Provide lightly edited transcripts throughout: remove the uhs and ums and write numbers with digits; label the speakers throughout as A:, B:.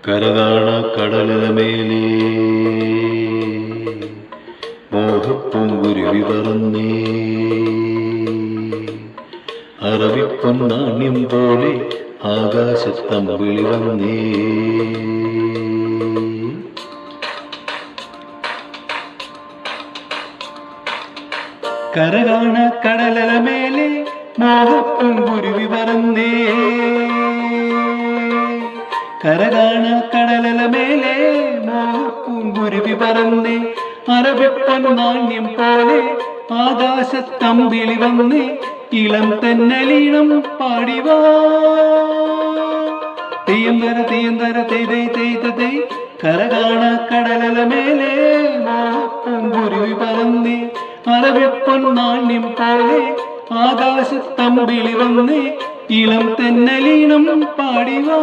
A: കരകാണ കടലിന് മേലേ മോഹപ്പൂങ്കുരുവി പറന്നേ, അറബിപ്പൊന്നാണ്യം പോലെ ആകാശത്തമ്പിളി വന്നേ. കരകാണ കടലിന് മേലേ മോഹപ്പൂങ്കുരുവി പറന്നേ, കരകാണ കടലിന് മേലേ മോഹപ്പൂങ്കുരുവി പറന്നേ, അറബിപ്പൊന്നാണ്യം പോലെ ആകാശത്തമ്പിളി വന്നേ, ഇളം തെന്നലീണം പാടിവാ. തെയ്യന്തര തെയ്യന്തര തെയ്തൈ തെയ്തൈ, കരകാണ കടലിന് മേലേ മോഹപ്പൂങ്കുരുവി പറന്നേ, അറബിപ്പൊന്നാണ്യം പോലെ ആകാശത്തമ്പിളി വന്നേ, ഇളം തെന്നലീണം പാടിവാ.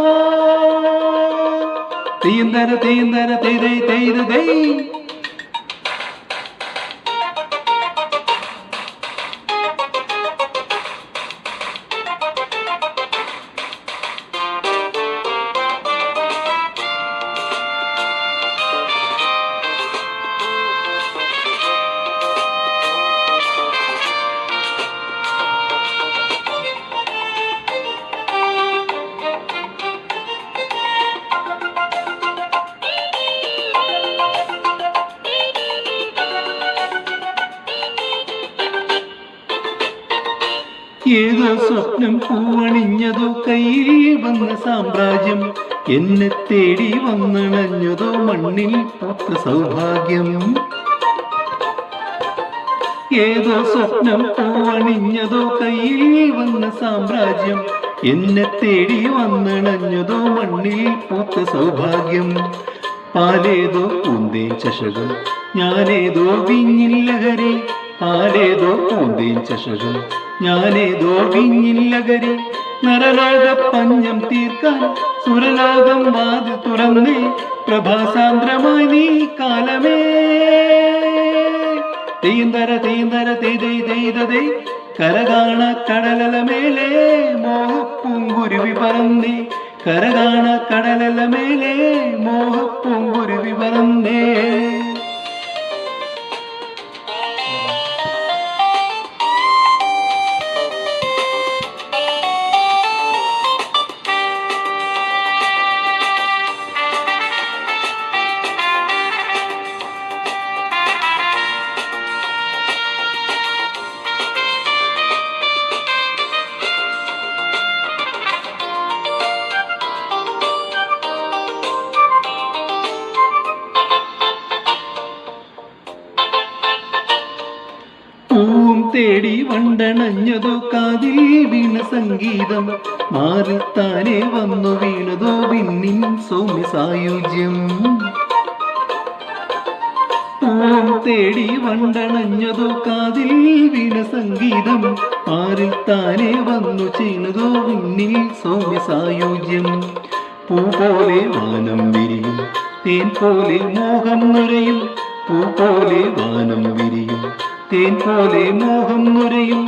A: തെയ്യന്തര തെയ്യന്തര തെയ്തൈ തെയ്തൈ. ഏതോ സ്വപ്നം പൂവണിഞ്ഞതോ, കയ്യിൽ വന്ന സാമ്രാജ്യം എന്നെ തേടി വന്നണഞ്ഞതോ, മണ്ണിൽ പൂത്ത സൗഭാഗ്യം. ഏതോ സ്വപ്നം പൂവണിഞ്ഞതോ, കയ്യിൽ വന്ന സാമ്രാജ്യം എന്നെ തേടി വന്നണഞ്ഞതോ, മണ്ണിൽ പൂത്ത സൗഭാഗ്യം. പാലേതോ പൂന്തേൻ ചഷകം, ഞാനേതോ വിഞ്ഞിൻ ലഹരി, പാലേതോ പൂന്തേൻ ചഷകം, ഞാനേതോ വിഞ്ഞിൻ ലഹരി. നരലോക പഞ്ഞം തീർക്കാൻ സുരലോകം വാതിൽ തുറന്നേ, പ്രഭാസാന്ദ്രമായി നീ കാലമേ. തെയ്യന്തര തെയ്യന്തര തെയ്തൈ തെയ്തൈ, കരകാണ കടലിന് മേലേ മോഹപ്പൂങ്കുരുവി പറന്നേ, കരകാണ കടലിന് മേലേ മോഹപ്പൂങ്കുരുവി പറന്നേ. പൂവും തേടി വണ്ടണഞ്ഞതോ, കാതിൽ വീണ സംഗീതം മാറിത്താനെ വന്നു വീണതോ, വിണ്ണിൻ സൗമ്യ സായുജ്യം. പൂവും തേടി വണ്ടണഞ്ഞതോ, കാതിൽ വീണ സംഗീതം മാറിത്താനെ വന്നു ചെയ്യുന്നതോ, വിണ്ണിൽ സൗമ്യ സായുജ്യം. പൂ പോലെ വാനം വിരിയും, തേൻ പോലെ മോഹം നുരയും, പൂ പോലെ വാനം വിരിയും, തേൻ പോലെ മോഹം നുരയും.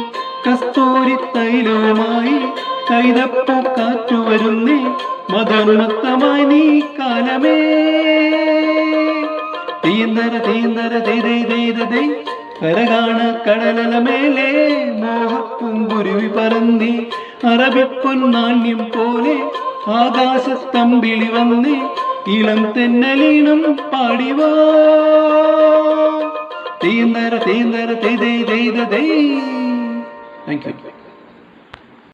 A: കസ്തൂരി തൈലവുമായി കൈതപ്പൂ കാറ്റു വരുന്നേ, മതോന്മത്തമായി നീ കാലമേ. തെയ്യന്തര തെയ്യന്തര തെയ്തൈ തെയ്തൈ, കരകാണ കടലിന് മേലേ മോഹപ്പൂങ്കുരുവി പറന്നേ, അറബിപ്പൊന്നാണ്യം പോലെ ആകാശത്തമ്പിളി വന്നേ, ഇളം തെന്നലീണം പാടിവാ. തെയ്യന്തര തെയ്യന്തര തെയ്തൈ തെയ്തൈ. Thank you.